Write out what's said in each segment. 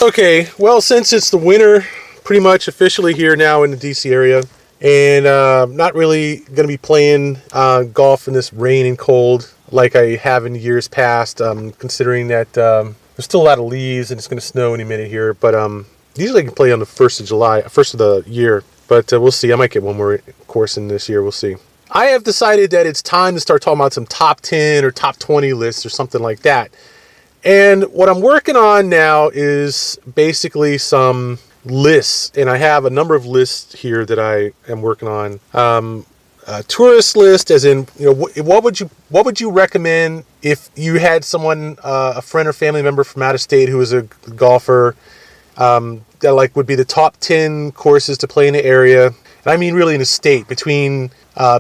Okay, well, since it's the winter pretty much officially here now in the DC area, and not really going to be playing golf in this rain and cold like I have in years past, considering that there's still a lot of leaves and it's going to snow any minute here. But usually I can play on the 1st of July, 1st of the year. But we'll see. I might get one more course in this year. We'll see. I have decided that it's time to start talking about some top 10 or top 20 lists or something like that. And what I'm working on now is basically some lists, and I have a number of lists here that I am working on. A tourist list, as in, what would you recommend if you had someone, a friend or family member from out of state who is a golfer, that would be the top 10 courses to play in the area, and I mean really in the state, between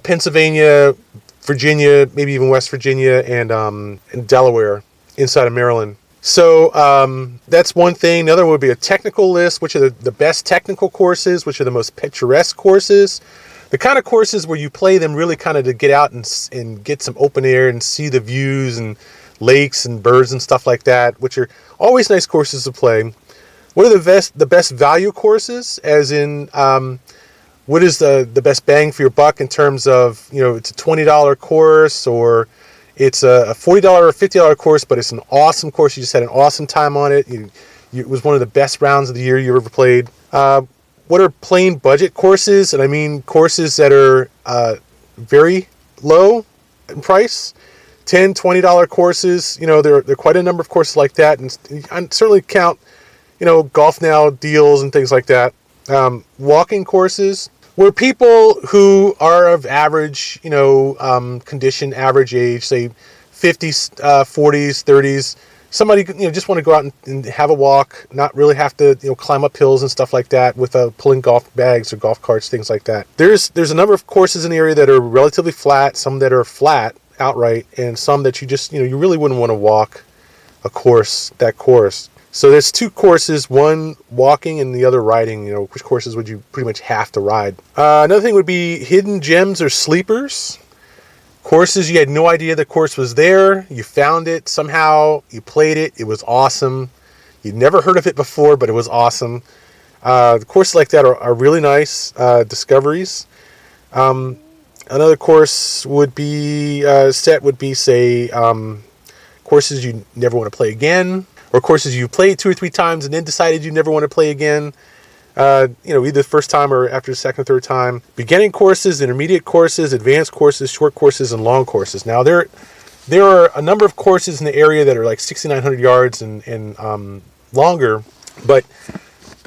Pennsylvania, Virginia, maybe even West Virginia, and Delaware, inside of Maryland. So that's one thing. The other would be a technical list, which are the best technical courses, which are the most picturesque courses. The kind of courses where you play them really kind of to get out and get some open air and see the views and lakes and birds and stuff like that, which are always nice courses to play. What are the best value courses, as in what is the best bang for your buck in terms of, it's a $20 course or it's a $40 or $50 course, but it's an awesome course. You just had an awesome time on it. It was one of the best rounds of the year you ever played. What are plain budget courses? And I mean courses that are very low in price. $10, $20 courses. There are quite a number of courses like that. And I certainly count, Golf Now deals and things like that. Walking courses, where people who are of average, condition, average age, say 50s, 40s, 30s, somebody, just want to go out and have a walk, not really have to, climb up hills and stuff like that with pulling golf bags or golf carts, things like that. There's a number of courses in the area that are relatively flat, some that are flat outright, and some that you just, you really wouldn't want to walk that course. So there's two courses, one walking and the other riding. Which courses would you pretty much have to ride? Another thing would be hidden gems or sleepers. Courses you had no idea the course was there. You found it somehow. You played it. It was awesome. You'd never heard of it before, but it was awesome. The courses like that are really nice discoveries. Another course would be say, courses you never want to play again. Or courses you played 2 or 3 times and then decided you never want to play again, either the first time or after the second or third time. Beginning courses, intermediate courses, advanced courses, short courses, and long courses. Now, there are a number of courses in the area that are like 6,900 yards and longer, but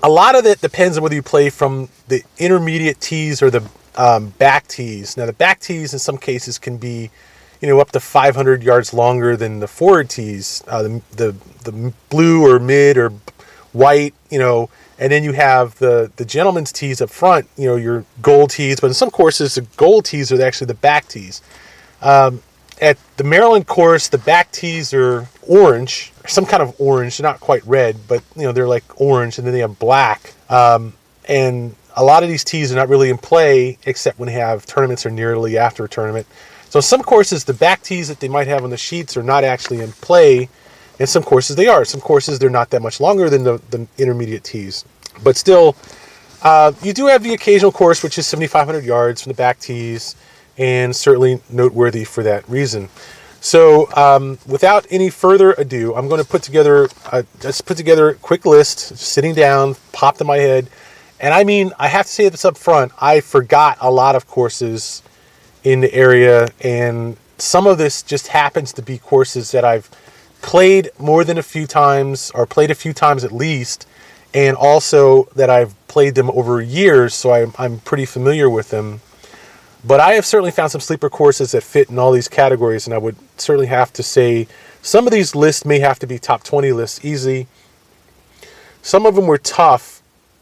a lot of it depends on whether you play from the intermediate tees or the back tees. Now, the back tees in some cases can be up to 500 yards longer than the forward tees, the blue or mid or white, and then you have the gentleman's tees up front, your gold tees, but in some courses, the gold tees are actually the back tees. At the Maryland course, the back tees are orange, some kind of orange, they're not quite red, but they're like orange, and then they have black, and a lot of these tees are not really in play except when they have tournaments or nearly after a tournament. So some courses, the back tees that they might have on the sheets are not actually in play. And some courses they are. Some courses they're not that much longer than the intermediate tees. But still, you do have the occasional course which is 7,500 yards from the back tees, and certainly noteworthy for that reason. So without any further ado, I'm going to put together a quick list, sitting down, popped in my head. And I mean, I have to say this up front, I forgot a lot of courses in the area, and some of this just happens to be courses that I've played more than a few times, or played a few times at least, and also that I've played them over years, so I'm pretty familiar with them. But I have certainly found some sleeper courses that fit in all these categories, and I would certainly have to say some of these lists may have to be top 20 lists easy. Some of them were tough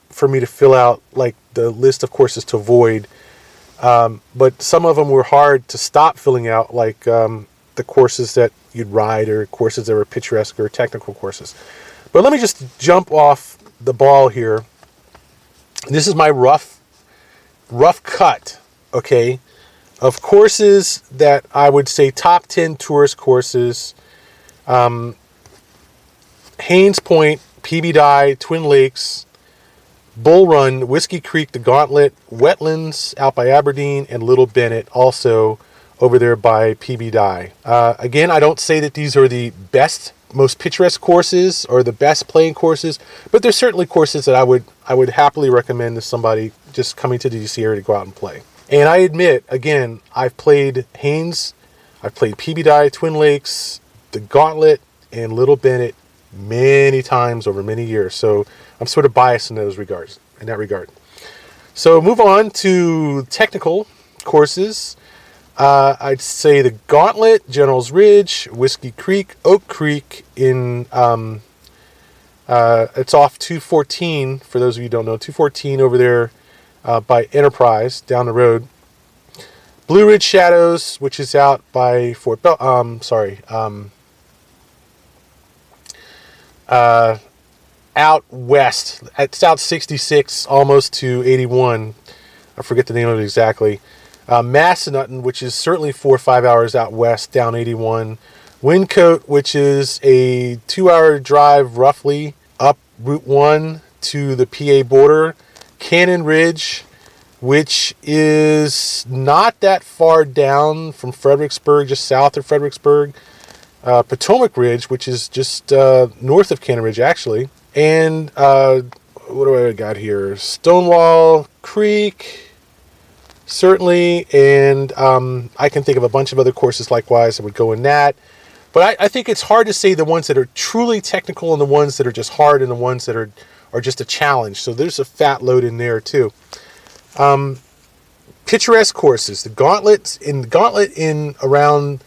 for me to fill out, like the list of courses to avoid. But some of them were hard to stop filling out, like the courses that you'd ride or courses that were picturesque or technical courses. But let me just jump off the ball here. This is my rough cut, okay, of courses that I would say top 10 tourist courses. Haynes Point PB Twin Lakes, Bull Run, Whiskey Creek, the Gauntlet, Wetlands out by Aberdeen, and Little Bennett also over there by PB. Again, I don't say that these are the best, most picturesque courses or the best playing courses, but there's certainly courses that I would happily recommend to somebody just coming to the DC area to go out and play. And I admit, again, I've played Haynes, I've played PB Twin Lakes, the Gauntlet, and Little Bennett many times over many years. So I'm sort of biased in that regard. So move on to technical courses. I'd say the Gauntlet, General's Ridge, Whiskey Creek, Oak Creek it's off 214, for those of you who don't know, 214 over there by Enterprise, down the road. Blue Ridge Shadows, which is out by Fort Bell, out west. It's out 66, almost to 81. I forget the name of it exactly. Massanutten, which is certainly 4 or 5 hours out west, down 81. Windcote, which is a 2-hour drive roughly up Route 1 to the PA border. Cannon Ridge, which is not that far down from Fredericksburg, just south of Fredericksburg. Potomac Ridge, which is just north of Cannon Ridge, actually. And what do I got here? Stonewall Creek, certainly. And I can think of a bunch of other courses likewise that would go in that. But I think it's hard to say the ones that are truly technical and the ones that are just hard and the ones that are just a challenge. So there's a fat load in there too. Picturesque courses. The Gauntlet in around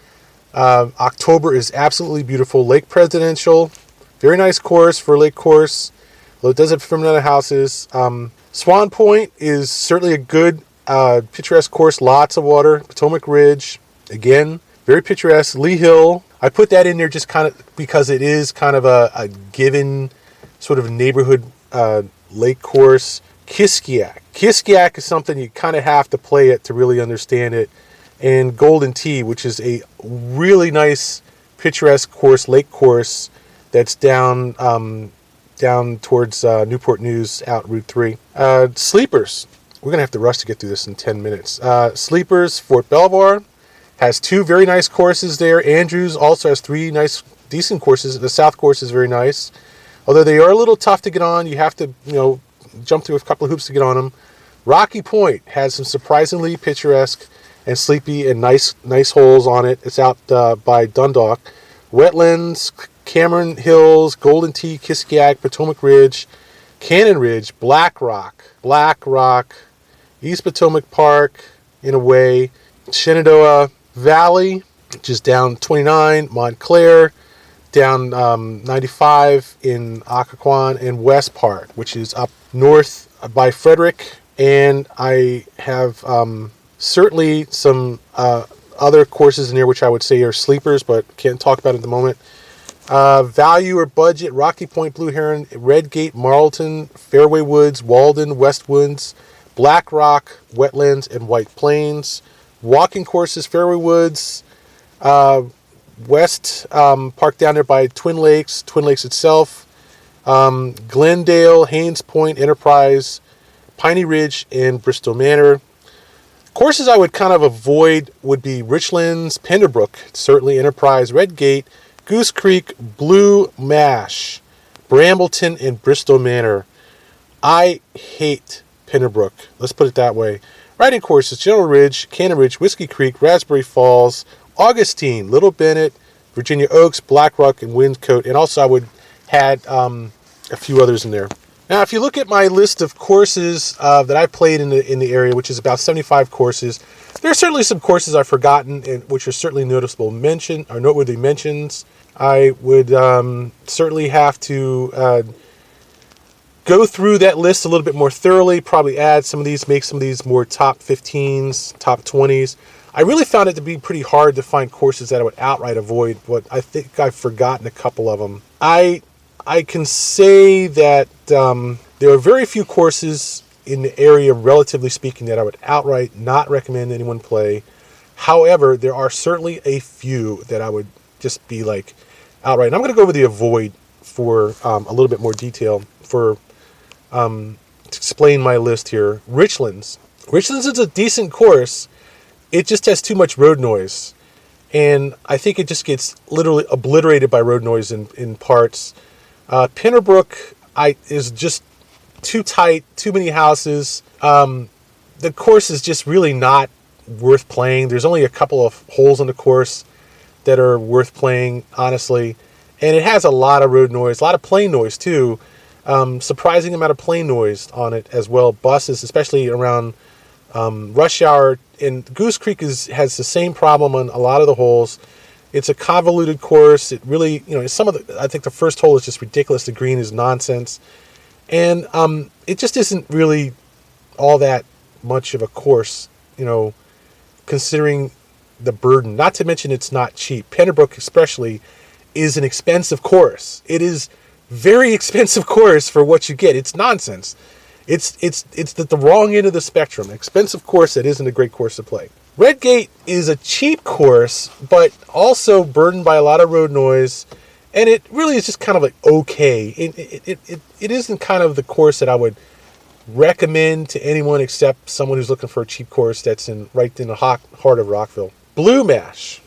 October is absolutely beautiful. Lake Presidential, very nice course for a lake course, although it does have from other houses. Swan Point is certainly a good picturesque course, lots of water. Potomac Ridge, again, very picturesque. Lee Hill, I put that in there just kind of because it is kind of a given sort of neighborhood lake course. Kiskiak is something you kind of have to play it to really understand it. And Golden Tee, which is a really nice picturesque course, lake course, that's down towards Newport News out Route 3. Sleepers. We're going to have to rush to get through this in 10 minutes. Sleepers, Fort Belvoir has 2 very nice courses there. Andrews also has 3 nice, decent courses. The South course is very nice. Although they are a little tough to get on. You have to, jump through a couple of hoops to get on them. Rocky Point has some surprisingly picturesque and sleepy and nice holes on it. It's out by Dundalk. Wetlands, Cameron Hills, Golden Tee, Kiskiak, Potomac Ridge, Cannon Ridge, Black Rock, East Potomac Park, in a way, Shenandoah Valley, which is down 29, Montclair, down 95 in Occoquan, and West Park, which is up north by Frederick. And I have certainly some other courses in here which I would say are sleepers, but can't talk about at the moment. Value or budget, Rocky Point, Blue Heron, Redgate, Marlton, Fairway Woods, Walden, Westwoods, Black Rock, Wetlands, and White Plains. Walking courses, Fairway Woods, West Park down there by Twin Lakes itself, Glendale, Haynes Point, Enterprise, Piney Ridge, and Bristol Manor. Courses I would kind of avoid would be Richlands, Penderbrook, certainly Enterprise, Redgate, Goose Creek, Blue Mash, Brambleton, and Bristol Manor. I hate Penderbrook. Let's put it that way. Riding courses, General Ridge, Cannon Ridge, Whiskey Creek, Raspberry Falls, Augustine, Little Bennett, Virginia Oaks, Black Rock, and Windcote. And also I would add a few others in there. Now, if you look at my list of courses that I played in the area, which is about 75 courses, there are certainly some courses I've forgotten, and which are certainly noteworthy mentions. I would certainly have to go through that list a little bit more thoroughly, probably add some of these, make some of these more top 15s, top 20s. I really found it to be pretty hard to find courses that I would outright avoid, but I think I've forgotten a couple of them. I can say that there are very few courses in the area, relatively speaking, that I would outright not recommend anyone play. However, there are certainly a few that I would just be like outright. And I'm going to go with the avoid for a little bit more detail to explain my list here. Richlands. Richlands is a decent course. It just has too much road noise. And I think it just gets literally obliterated by road noise in parts. Pinnerbrook is just too tight, too many houses. The course is just really not worth playing. There's only a couple of holes in the course that are worth playing, honestly. And it has a lot of road noise, a lot of plane noise too. Surprising amount of plane noise on it as well. Buses, especially around rush hour. And Goose Creek has the same problem on a lot of the holes. It's a convoluted course. It really, I think the first hole is just ridiculous. The green is nonsense. And it just isn't really all that much of a course, considering the burden. Not to mention it's not cheap. Pinnerbrook especially is an expensive course. It is very expensive course for what you get. It's nonsense. It's the wrong end of the spectrum. An expensive course that isn't a great course to play. Redgate is a cheap course, but also burdened by a lot of road noise, and it really is just kind of like okay. It isn't kind of the course that I would recommend to anyone except someone who's looking for a cheap course that's right in the heart of Rockville. Blue Mash,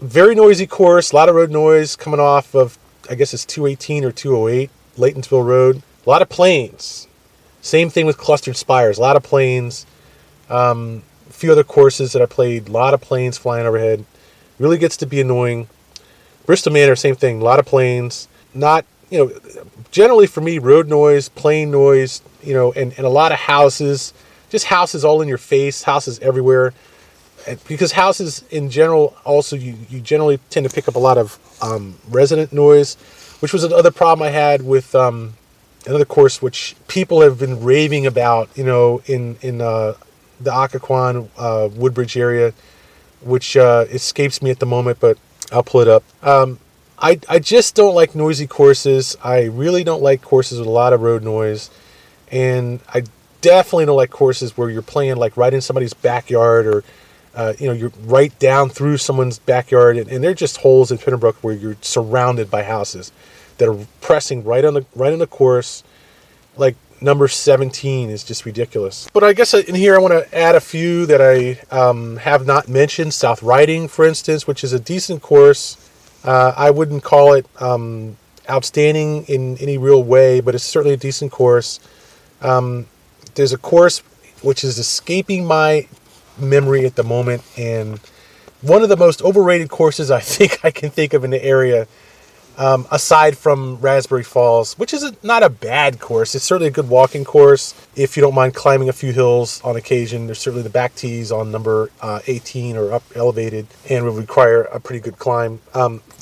very noisy course, a lot of road noise coming off of, I guess it's 218 or 208, Laytonsville Road. A lot of planes. Same thing with Clustered Spires. A lot of planes. A few other courses that I played. A lot of planes flying overhead. Really gets to be annoying. Bristol Manor, same thing. A lot of planes. Not, generally for me, road noise, plane noise, and a lot of houses. Just houses all in your face. Houses everywhere. Because houses in general, also, you generally tend to pick up a lot of resident noise, which was another problem I had with another course which people have been raving about, in the Occoquan, Woodbridge area, which escapes me at the moment, but I'll pull it up. I just don't like noisy courses. I really don't like courses with a lot of road noise. And I definitely don't like courses where you're playing like right in somebody's backyard or, you're right down through someone's backyard. And they're just holes in Pinnerbrook where you're surrounded by houses that are pressing right on the course. Like number 17 is just ridiculous. But I guess in here I want to add a few that I have not mentioned. South Riding, for instance, which is a decent course. I wouldn't call it outstanding in any real way, but it's certainly a decent course. There's a course which is escaping my memory at the moment, and one of the most overrated courses I think I can think of in the area, aside from Raspberry Falls, which is not a bad course. It's certainly a good walking course if you don't mind climbing a few hills on occasion. There's certainly the back tees on number 18 or up elevated and would require a pretty good climb.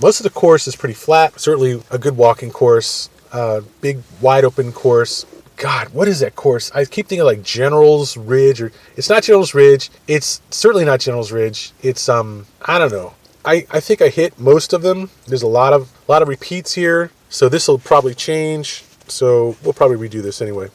Most of the course is pretty flat. Certainly a good walking course, big wide open course. God, what is that course? I keep thinking like General's Ridge, or it's not General's Ridge. It's certainly not General's Ridge. It's I don't know. I think I hit most of them. There's a lot of repeats here, so this will probably change. So we'll probably redo this anyway.